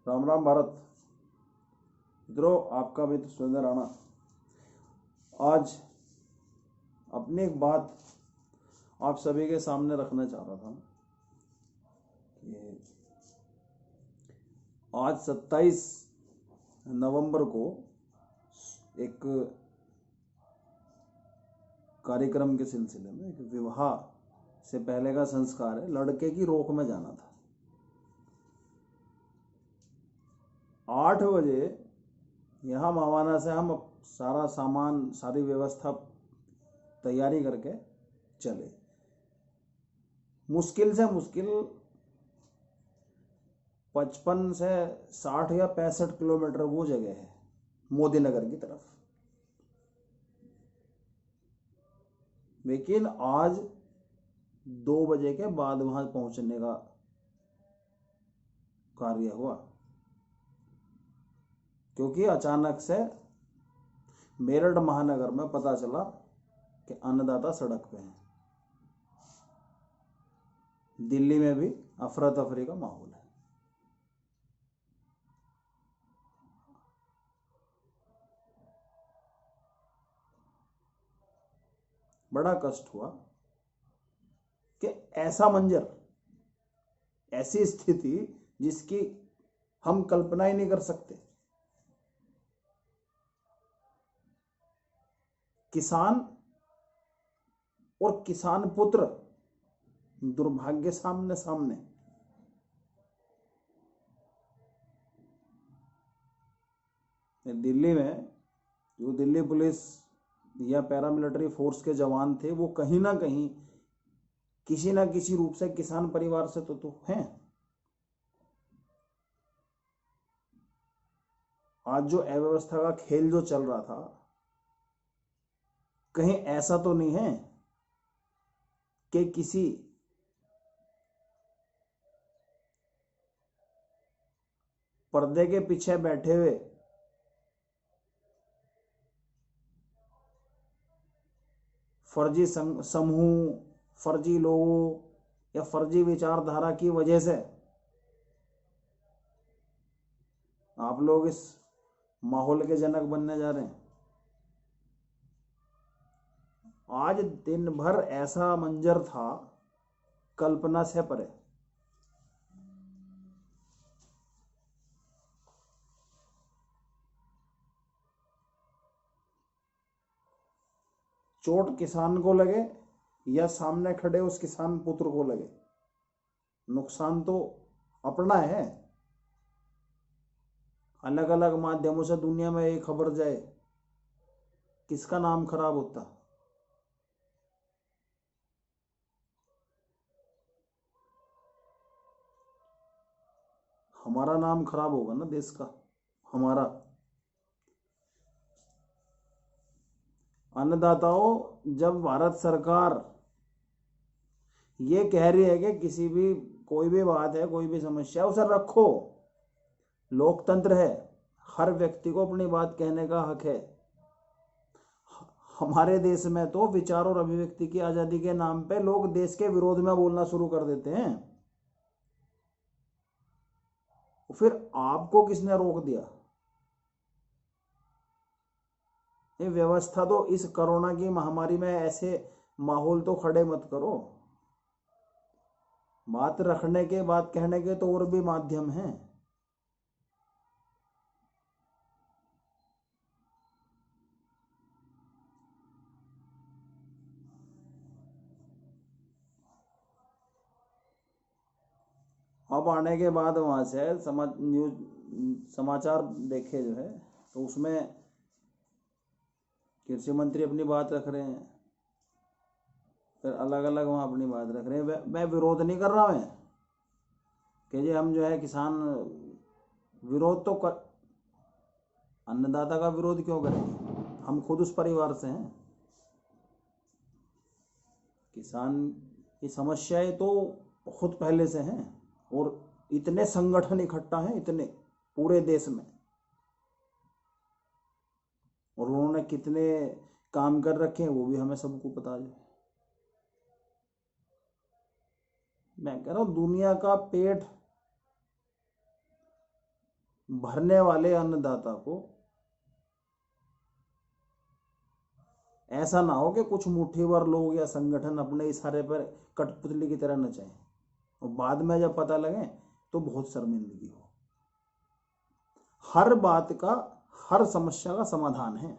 राम राम भारत। मित्रों, आपका मित्र सुरेंद्र राणा आज अपनी एक बात आप सभी के सामने रखना चाह रहा था कि आज 27 नवंबर को एक कार्यक्रम के सिलसिले में एक विवाह से पहले का संस्कार है, लड़के की रोक में जाना था। 8 बजे यहाँ मावाना से हम सारा सामान, सारी व्यवस्था तैयारी करके चले। मुश्किल से मुश्किल 55 से 60 या 65 किलोमीटर वो जगह है मोदी नगर की तरफ। लेकिन आज 2 बजे के बाद वहां पहुंचने का कार्य हुआ, क्योंकि अचानक से मेरठ महानगर में पता चला कि अन्नदाता सड़क पे हैं। दिल्ली में भी अफरा तफरी का माहौल है। बड़ा कष्ट हुआ कि ऐसा मंजर, ऐसी स्थिति जिसकी हम कल्पना ही नहीं कर सकते। किसान और किसान पुत्र दुर्भाग्य सामने सामने। दिल्ली में जो दिल्ली पुलिस या पैरामिलिट्री फोर्स के जवान थे, वो कहीं ना कहीं किसी ना किसी रूप से किसान परिवार से तो हैं। आज जो अव्यवस्था का खेल जो चल रहा था, कहीं ऐसा तो नहीं है कि किसी पर्दे के पीछे बैठे हुए फर्जी समूह, फर्जी लोगों या फर्जी विचारधारा की वजह से आप लोग इस माहौल के जनक बनने जा रहे हैं। आज दिन भर ऐसा मंजर था, कल्पना से परे। चोट किसान को लगे या सामने खड़े उस किसान पुत्र को लगे, नुकसान तो अपना है। अलग अलग माध्यमों से दुनिया में एक खबर जाए, किसका नाम खराब होता। हमारा नाम खराब होगा ना, देश का, हमारा। अन्नदाताओं, जब भारत सरकार ये कह रही है कि किसी भी कोई भी बात है, कोई भी समस्या है, उसे रखो, लोकतंत्र है, हर व्यक्ति को अपनी बात कहने का हक है। हमारे देश में तो विचार और अभिव्यक्ति की आजादी के नाम पे लोग देश के विरोध में बोलना शुरू कर देते हैं। फिर आपको किसने रोक दिया? ये व्यवस्था तो इस कोरोना की महामारी में ऐसे माहौल तो खड़े मत करो। बात रखने के, बात कहने के तो और भी माध्यम हैं। अब आने के बाद वहां से समाचार देखे जो है, तो उसमें कृषि मंत्री अपनी बात रख रहे हैं, फिर अलग अलग वहाँ अपनी बात रख रहे हैं। मैं विरोध नहीं कर रहा, मैं कि जी हम जो है किसान विरोध तो कर, अन्नदाता का विरोध क्यों करें? हम खुद उस परिवार से हैं। किसान की समस्याएं तो बहुत पहले से हैं, और इतने संगठन इकट्ठा हैं, इतने पूरे देश में, और उन्होंने कितने काम कर रखे हैं वो भी हमें सबको पता है। मैं कह रहा हूँ दुनिया का पेट भरने वाले अन्नदाता को ऐसा ना हो कि कुछ मुट्ठीभर लोग या संगठन अपने इशारे पर कठपुतली की तरह नचाएं और बाद में जब पता लगे तो बहुत शर्मिंदगी हो। हर बात का, हर समस्या का समाधान है।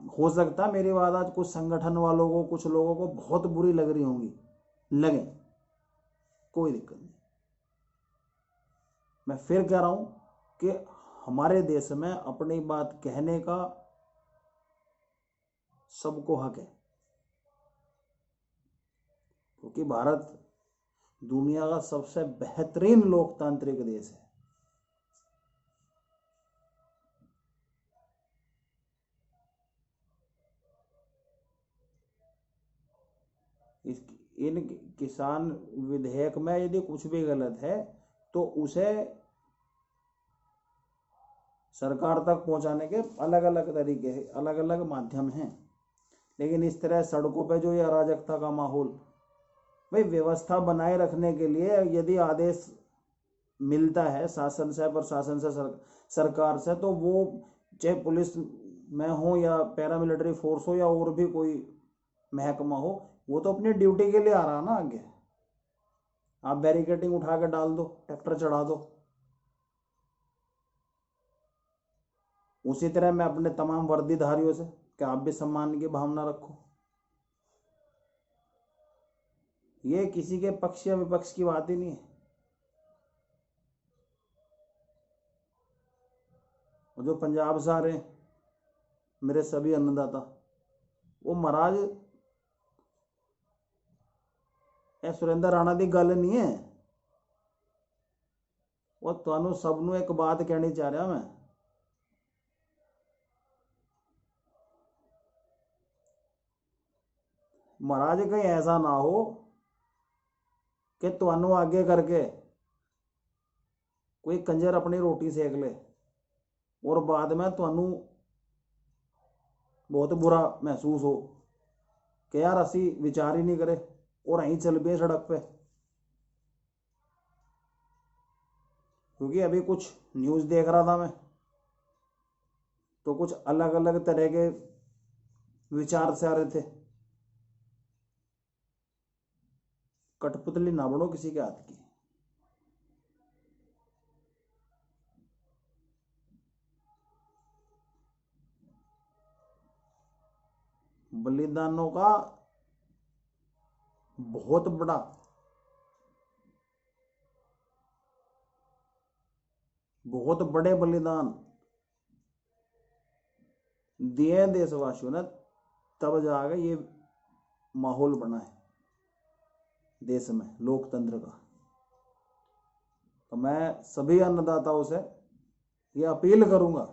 हो सकता है मेरी बात आज कुछ संगठन वालों को, कुछ लोगों को बहुत बुरी लग रही होंगी, लगे, कोई दिक्कत नहीं। मैं फिर कह रहा हूं कि हमारे देश में अपनी बात कहने का सबको हक है, क्योंकि भारत दुनिया का सबसे बेहतरीन लोकतांत्रिक देश है। इन किसान विधेयक में यदि कुछ भी गलत है तो उसे सरकार तक पहुंचाने के अलग अलग तरीके हैं, अलग अलग माध्यम हैं। लेकिन इस तरह सड़कों पे जो ये अराजकता का माहौल, भाई व्यवस्था बनाए रखने के लिए यदि आदेश मिलता है शासन से, प्रशासन से, सरकार से, तो वो चाहे पुलिस में हो या पैरामिलिट्री फोर्स हो या और भी कोई महकमा हो, वो तो अपनी ड्यूटी के लिए आ रहा ना आगे। आप बैरिकेडिंग उठा के डाल दो, ट्रैक्टर चढ़ा दो। उसी तरह मैं अपने तमाम वर्दीधारियों से कि आप भी सम्मान की भावना रखो। ये किसी के पक्ष या विपक्ष की बात ही नहीं है। और जो पंजाब से आ रहे हैं मेरे सभी अन्नदाता, वो महाराज सुरेंद्र राणा की गल नहीं है। वो तुहानू सबनू एक बात कहनी चाह रहा मैं, महाराज कहीं ऐसा ना हो कि तुहानू आगे करके कोई कंजर अपनी रोटी सेक ले और बाद में तुहानू बहुत बुरा महसूस हो कि यार असी विचार ही नहीं करे और अं चल पे सड़क पे। क्योंकि अभी कुछ न्यूज़ देख रहा था मैं, तो कुछ अलग अलग तरह के विचार से आ रहे थे। कठपुतली ना बनो किसी के हाथ की। बलिदानों का बहुत बड़ा बहुत बड़े बलिदान दिए देशवासियों ने, तब जाकर ये माहौल बना है देश में लोकतंत्र का। तो मैं सभी अन्नदाताओं से ये अपील करूंगा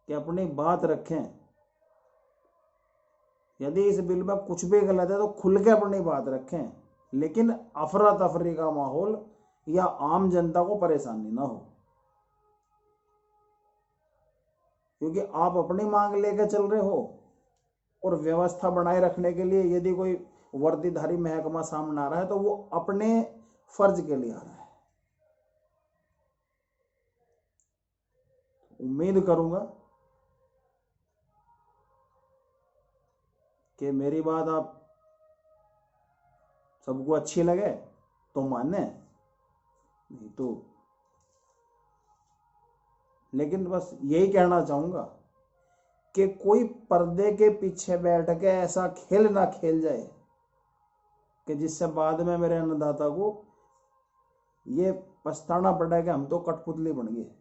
कि अपनी बात रखें। यदि इस बिल में कुछ भी गलत है तो खुल के अपनी बात रखें, लेकिन अफरा तफरी का माहौल या आम जनता को परेशानी ना हो। क्योंकि आप अपनी मांग लेके चल रहे हो और व्यवस्था बनाए रखने के लिए यदि कोई वर्दीधारी महकमा सामने आ रहा है तो वो अपने फर्ज के लिए आ रहा है। उम्मीद करूंगा कि मेरी बात आप सबको अच्छी लगे तो माने, नहीं तो। लेकिन बस यही कहना चाहूंगा कि कोई पर्दे के पीछे बैठ के ऐसा खेल ना खेल जाए कि जिससे बाद में मेरे अन्नदाता को ये पछताना पड़ा कि हम तो कठपुतली बन गए।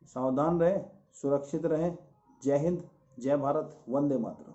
सावधान रहे, सुरक्षित रहें। जय हिंद, जय भारत, वंदे मातरम।